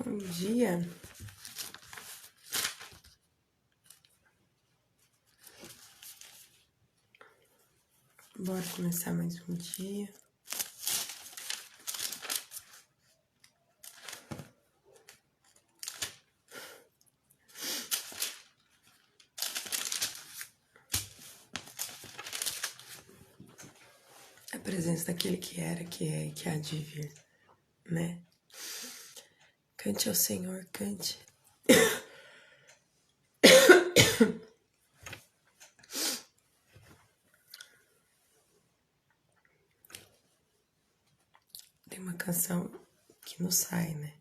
Bom dia. Bora começar mais um dia. A presença daquele que era, que é e que há de vir, né? Cante ao Senhor, cante. Tem uma canção que não sai, né?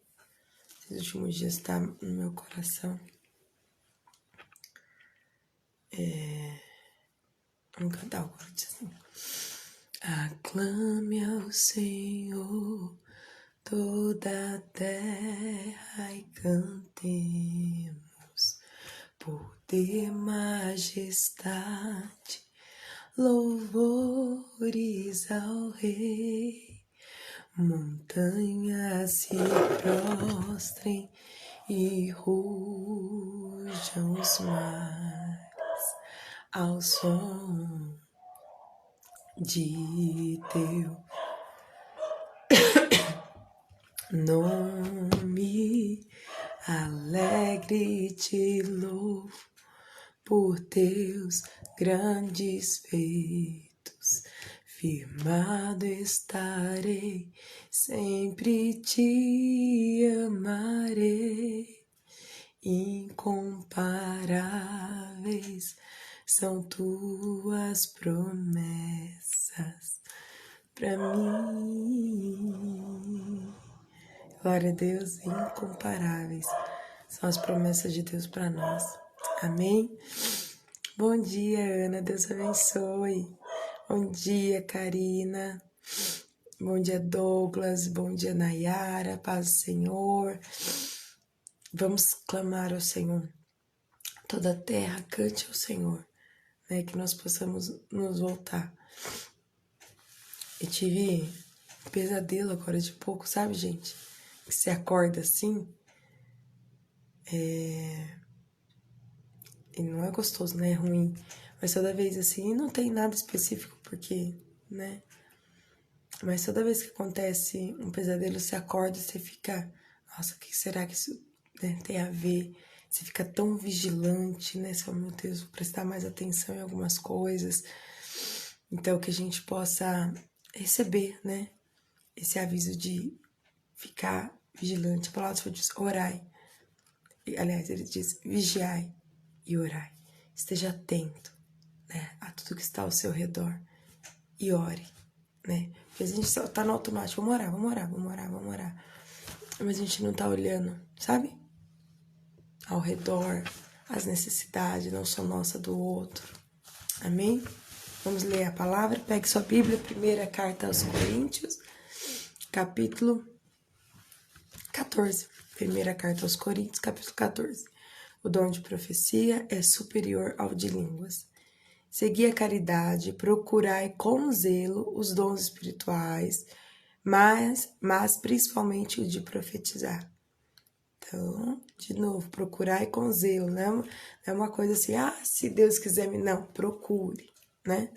Esses últimos dias tá no meu coração. Vamos cantar o coro assim. Aclame ao Senhor toda a terra e cantemos. Poder, majestade, louvores ao Rei. Montanhas se prostrem e rujam os mares ao som de teu nome. Alegre te louvo por teus grandes feitos. Firmado estarei, sempre te amarei. Incomparáveis são tuas promessas para mim. Glória a Deus, incomparáveis são as promessas de Deus para nós. Amém? Bom dia, Ana, Deus abençoe. Bom dia, Karina. Bom dia, Douglas. Bom dia, Nayara. Paz do Senhor. Vamos clamar ao Senhor. Toda a terra cante ao Senhor, né? Que nós possamos nos voltar. Eu tive um pesadelo agora de pouco, sabe, gente? Que você acorda assim. E não é gostoso, né? É ruim. Mas toda vez assim, não tem nada específico, porque, né? Mas toda vez que acontece um pesadelo, você acorda e você fica... Nossa, o que será que isso, né, tem a ver? Você fica tão vigilante, né? Você fala, meu Deus, vou prestar mais atenção em algumas coisas. Então, que a gente possa receber, né? Esse aviso de ficar vigilante. A palavra diz, orai. Aliás, ele diz, vigiai e orai. Esteja atento, né, a tudo que está ao seu redor e ore, né? Porque a gente só tá no automático, vamos orar. Mas a gente não tá olhando, sabe? Ao redor, as necessidades, não só nossa, do outro. Amém? Vamos ler a palavra. Pegue sua Bíblia, primeira carta aos Coríntios, capítulo 14. Primeira carta aos Coríntios, capítulo 14. O dom de profecia é superior ao de línguas. Segui a caridade, procurai com zelo os dons espirituais, mas principalmente o de profetizar. Então, de novo, procurai com zelo, não é uma coisa assim, se Deus quiser me... Não, procure, né?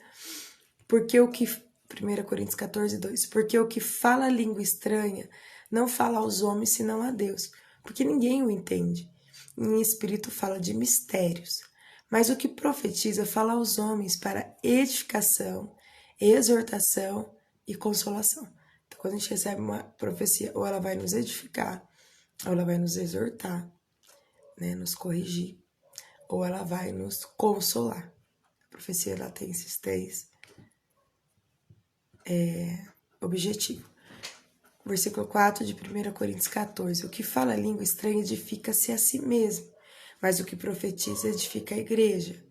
Porque o que... 1 Coríntios 14, 2. Porque o que fala língua estranha não fala aos homens, senão a Deus, porque ninguém o entende. Em espírito fala de mistérios. Mas o que profetiza fala aos homens para edificação, exortação e consolação. Então, quando a gente recebe uma profecia, ou ela vai nos edificar, ou ela vai nos exortar, né, nos corrigir, ou ela vai nos consolar. A profecia, ela tem esses três objetivos. Versículo 4 de 1 Coríntios 14. O que fala língua estranha edifica-se a si mesmo, mas o que profetiza edifica a igreja.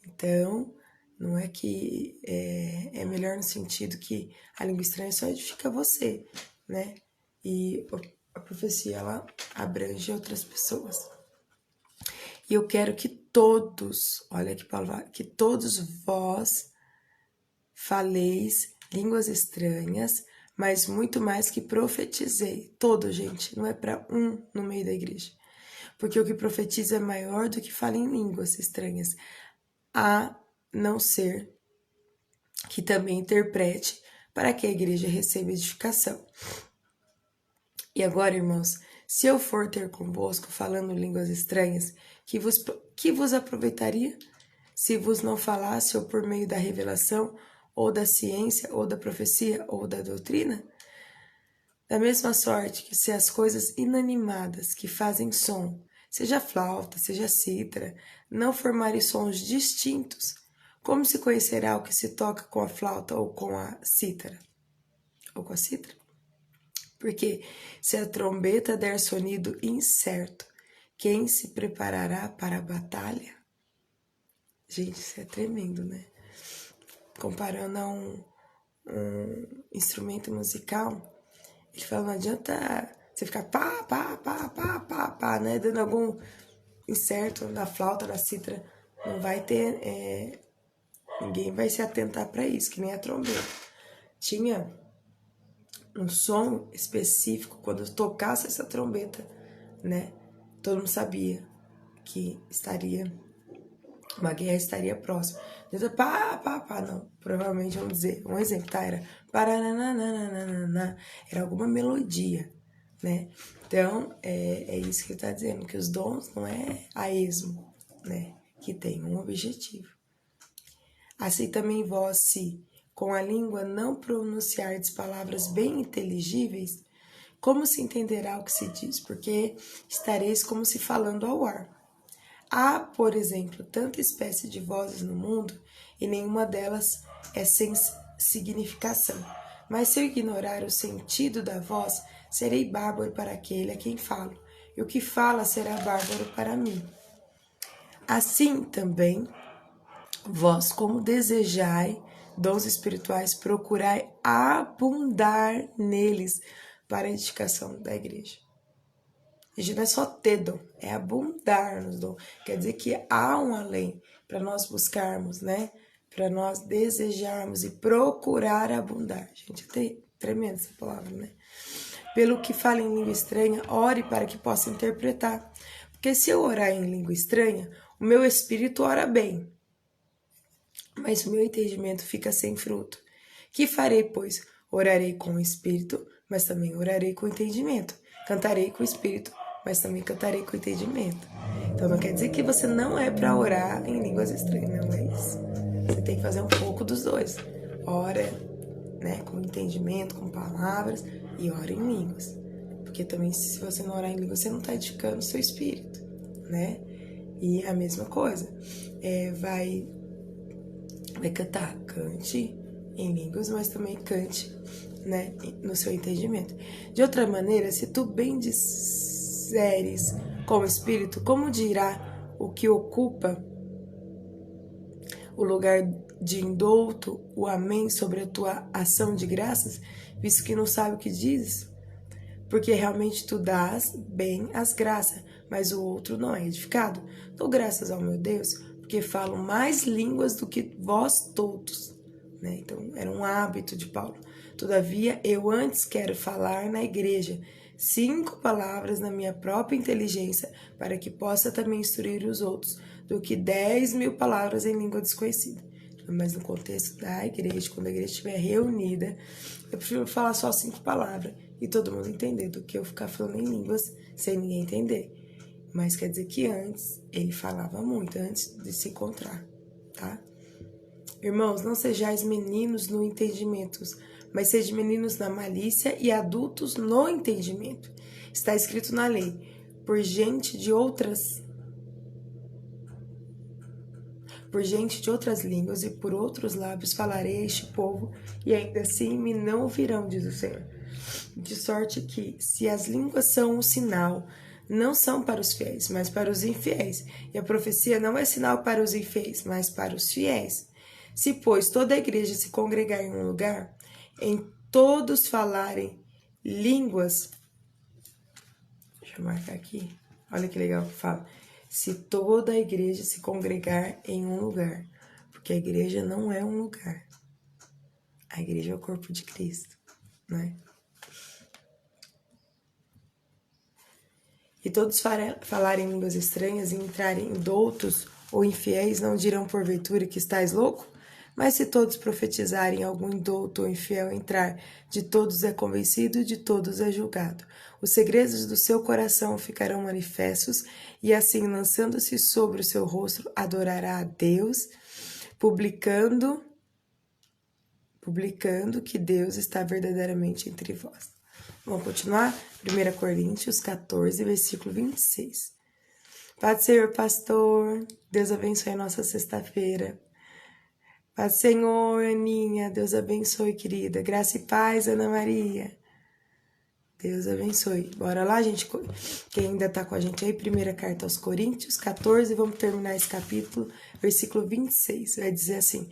Então, não é que é melhor no sentido que a língua estranha só edifica você, né? E a profecia, ela abrange outras pessoas. E eu quero que todos, olha que palavra, que todos vós faleis línguas estranhas, mas muito mais que profetizei. Todo, gente, não é para um no meio da igreja. Porque o que profetiza é maior do que fala em línguas estranhas, a não ser que também interprete para que a igreja receba edificação. E agora, irmãos, se eu for ter convosco falando línguas estranhas, que vos aproveitaria? Se vos não falasse ou por meio da revelação, ou da ciência, ou da profecia, ou da doutrina? Da mesma sorte que se as coisas inanimadas que fazem som, seja flauta, seja cítara, não formarem sons distintos, como se conhecerá o que se toca com a flauta ou com a cítara? Ou com a cítara? Porque se a trombeta der sonido incerto, quem se preparará para a batalha? Gente, isso é tremendo, né? Comparando a um instrumento musical, ele fala, não adianta você ficar pá, né? Dando algum incerto na flauta, na cítara. Não vai ter... ninguém vai se atentar para isso, que nem a trombeta. Tinha um som específico quando eu tocasse essa trombeta, né? Todo mundo sabia que uma guerra estaria próxima. Então, não. Provavelmente vamos dizer, um exemplo, tá? Era parananana, era alguma melodia, né? Então, é isso que ele tá dizendo, que os dons não é a esmo, né? Que tem um objetivo. Assim também vós, se com a língua não pronunciardes palavras bem inteligíveis, como se entenderá o que se diz? Porque estareis como se falando ao ar. Há, por exemplo, tanta espécie de vozes no mundo e nenhuma delas é sem significação. Mas se eu ignorar o sentido da voz, serei bárbaro para aquele a quem falo, e o que fala será bárbaro para mim. Assim também, vós, como desejai dons espirituais, procurai abundar neles para a edificação da igreja. A gente não é só ter dom, é abundar nos dons. Quer dizer que há um além para nós buscarmos, né? Para nós desejarmos e procurar abundar. Gente, é tremenda essa palavra, né? Pelo que fala em língua estranha, ore para que possa interpretar. Porque se eu orar em língua estranha, o meu espírito ora bem, mas o meu entendimento fica sem fruto. Que farei, pois? Orarei com o espírito, mas também orarei com o entendimento. Cantarei com o espírito, mas também cantarei com entendimento. Então não quer dizer que você não é para orar em línguas estranhas, não é isso. Você tem que fazer um pouco dos dois. Ora, né, com entendimento, com palavras, e ora em línguas. Porque também se você não orar em línguas, você não está edificando o seu espírito, né? E a mesma coisa, vai cantar, cante em línguas, mas também cante, né, no seu entendimento. De outra maneira, se tu bem disseres com o Espírito, como dirá o que ocupa o lugar de indouto, o amém sobre a tua ação de graças, visto que não sabe o que dizes? Porque realmente tu dás bem as graças, mas o outro não é edificado. Dou graças ao meu Deus, porque falo mais línguas do que vós todos. Né? Então, era um hábito de Paulo. Todavia, eu antes quero falar na igreja 5 palavras na minha própria inteligência, para que possa também instruir os outros, do que 10.000 palavras em língua desconhecida. Mas no contexto da igreja, quando a igreja estiver reunida, eu prefiro falar só 5 palavras e todo mundo entender, do que eu ficar falando em línguas sem ninguém entender. Mas quer dizer que antes, ele falava muito, antes de se encontrar, tá? Irmãos, não sejais meninos no entendimento, mas sejam meninos na malícia e adultos no entendimento. Está escrito na lei, por gente de outras línguas e por outros lábios falarei a este povo, e ainda assim me não ouvirão, diz o Senhor. De sorte que, se as línguas são um sinal, não são para os fiéis, mas para os infiéis, e a profecia não é sinal para os infiéis, mas para os fiéis. Se, pois, toda a igreja se congregar em um lugar, em todos falarem línguas... Deixa eu marcar aqui. Olha que legal que fala. Se toda a igreja se congregar em um lugar. Porque a igreja não é um lugar. A igreja é o corpo de Cristo. né? E todos falarem línguas estranhas e entrarem indoutos ou infiéis, não dirão porventura que estais louco? Mas se todos profetizarem, algum indouto ou infiel entrar, de todos é convencido, de todos é julgado. Os segredos do seu coração ficarão manifestos, e assim, lançando-se sobre o seu rosto, adorará a Deus, publicando que Deus está verdadeiramente entre vós. Vamos continuar? 1 Coríntios 14, versículo 26. Paz do Senhor, pastor. Deus abençoe a nossa sexta-feira. Paz do Senhor, Aninha. Deus abençoe, querida. Graça e paz, Ana Maria. Deus abençoe. Bora lá, gente. Quem ainda tá com a gente aí, primeira carta aos Coríntios 14, vamos terminar esse capítulo, versículo 26. Vai dizer assim: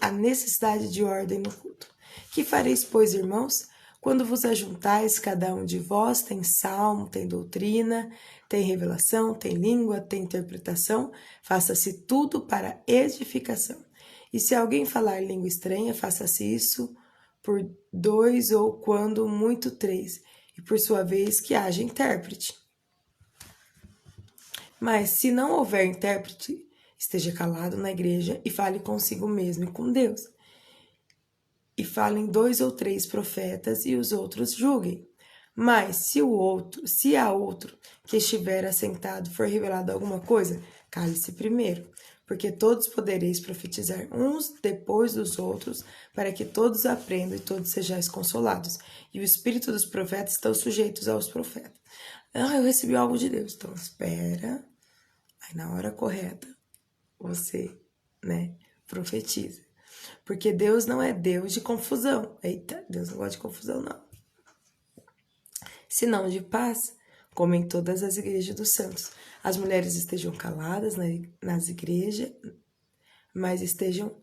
a necessidade de ordem no culto. Que fareis, pois, irmãos? Quando vos ajuntais, cada um de vós tem salmo, tem doutrina, tem revelação, tem língua, tem interpretação, faça-se tudo para edificação. E se alguém falar língua estranha, faça-se isso por 2 ou, quando muito, 3, e por sua vez que haja intérprete. Mas se não houver intérprete, esteja calado na igreja e fale consigo mesmo e com Deus. E falem 2 ou 3 profetas e os outros julguem. Mas se a outro que estiver assentado for revelado alguma coisa, cale-se primeiro, porque todos podereis profetizar uns depois dos outros, para que todos aprendam e todos sejais consolados. E o espírito dos profetas estão sujeitos aos profetas. Eu recebi algo de Deus, então espera, aí na hora correta você, profetiza. Porque Deus não é Deus de confusão. Eita, Deus não gosta de confusão, não. Senão de paz, como em todas as igrejas dos santos. As mulheres estejam caladas nas igrejas, mas estejam,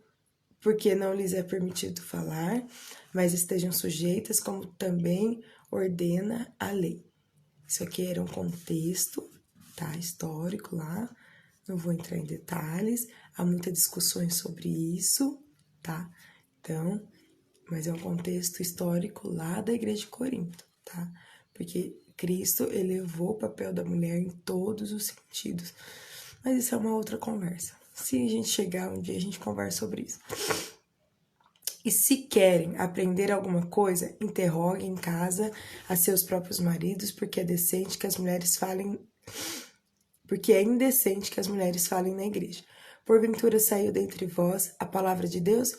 porque não lhes é permitido falar, mas estejam sujeitas, como também ordena a lei. Isso aqui era um contexto, tá, histórico lá, não vou entrar em detalhes, há muitas discussões sobre isso, tá? Então, mas é um contexto histórico lá da igreja de Corinto, tá? Porque Cristo elevou o papel da mulher em todos os sentidos. Mas isso é uma outra conversa. Se a gente chegar um dia, a gente conversa sobre isso. E se querem aprender alguma coisa, interroguem em casa a seus próprios maridos, porque é indecente que as mulheres falem na igreja. Porventura saiu dentre vós a palavra de Deus?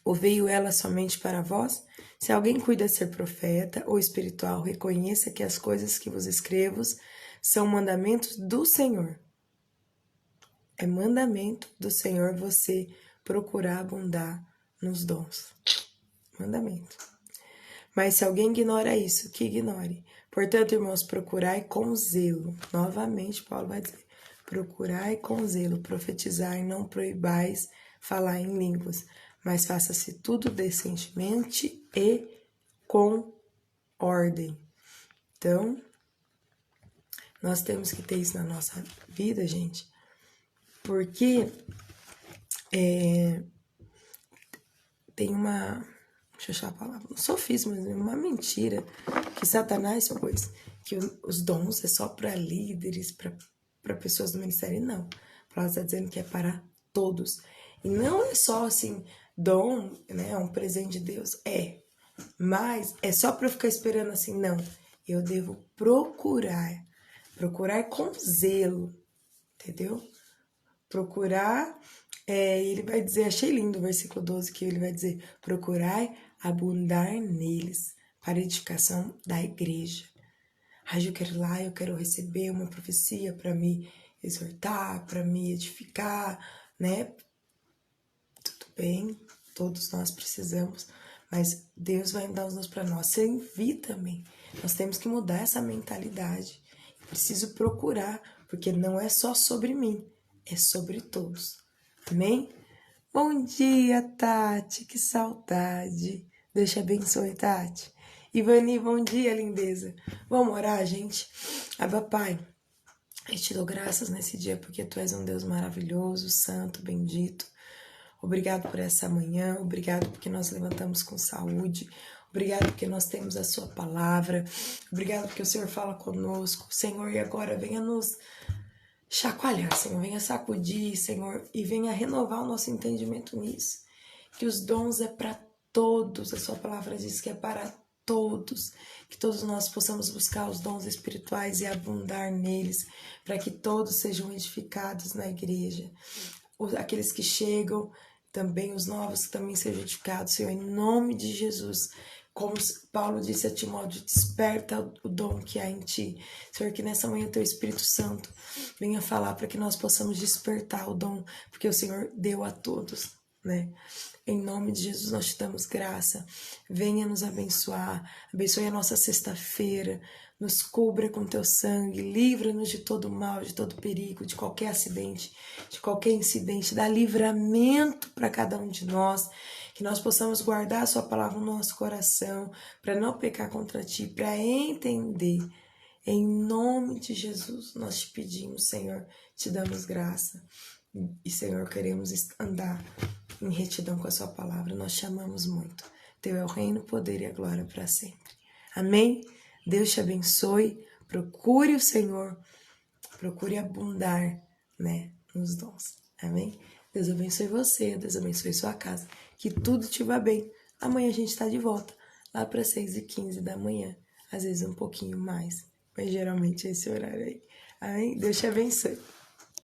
Ou veio ela somente para vós? Se alguém cuida ser profeta ou espiritual, reconheça que as coisas que vos escrevo são mandamentos do Senhor. É mandamento do Senhor você procurar abundar nos dons. Mandamento. Mas se alguém ignora isso, que ignore. Portanto, irmãos, procurai com zelo. Novamente, Paulo vai dizer, procurai com zelo, profetizar, não proibais falar em línguas, mas faça-se tudo decentemente e com ordem. Então, nós temos que ter isso na nossa vida, gente, porque tem uma, deixa eu achar a palavra, um sofisma, uma mentira que Satanás pôs, que os dons é só para líderes, para pessoas do ministério, não. Ela está dizendo que é para todos. E não é só assim, dom, né, é um presente de Deus, mas é só para eu ficar esperando assim, não. Eu devo procurar com zelo, entendeu? Procurar, ele vai dizer, achei lindo o versículo 12, que ele vai dizer, procurai abundar neles para a edificação da igreja. Eu quero ir lá, eu quero receber uma profecia para me exortar, para me edificar, né? Tudo bem, todos nós precisamos, mas Deus vai dar os dons para nós, servir também. Nós temos que mudar essa mentalidade. Eu preciso procurar, porque não é só sobre mim, é sobre todos. Amém? Bom dia, Tati, que saudade. Deus te abençoe, Tati. Ivani, bom dia, lindeza. Vamos orar, gente? Abba, Pai, eu te dou graças nesse dia, porque Tu és um Deus maravilhoso, santo, bendito. Obrigado por essa manhã, obrigado porque nós levantamos com saúde, obrigado porque nós temos a sua palavra, obrigado porque o Senhor fala conosco, Senhor, e agora venha nos chacoalhar, Senhor, venha sacudir, Senhor, e venha renovar o nosso entendimento nisso, que os dons é para todos, a sua palavra diz que é para todos, que todos nós possamos buscar os dons espirituais e abundar neles, para que todos sejam edificados na igreja, aqueles que chegam, também os novos que também sejam edificados, Senhor, em nome de Jesus. Como Paulo disse a Timóteo, desperta o dom que há em ti. Senhor, que nessa manhã teu Espírito Santo venha falar para que nós possamos despertar o dom, porque o Senhor deu a todos, né? Em nome de Jesus nós te damos graça. Venha nos abençoar, abençoe a nossa sexta-feira, nos cubra com teu sangue, livra-nos de todo mal, de todo perigo, de qualquer acidente, de qualquer incidente, dá livramento para cada um de nós, que nós possamos guardar a sua palavra no nosso coração, para não pecar contra ti, para entender. Em nome de Jesus, nós te pedimos, Senhor, te damos graça. E, Senhor, queremos andar em retidão com a sua palavra. Nós te amamos muito. Teu é o reino, o poder e a glória para sempre. Amém? Deus te abençoe. Procure o Senhor. Procure abundar, né, nos dons. Amém? Deus abençoe você. Deus abençoe sua casa. Que tudo te vá bem. Amanhã a gente está de volta. Lá para 6h15 da manhã. Às vezes um pouquinho mais. Mas geralmente é esse horário aí. Amém? Deus te abençoe.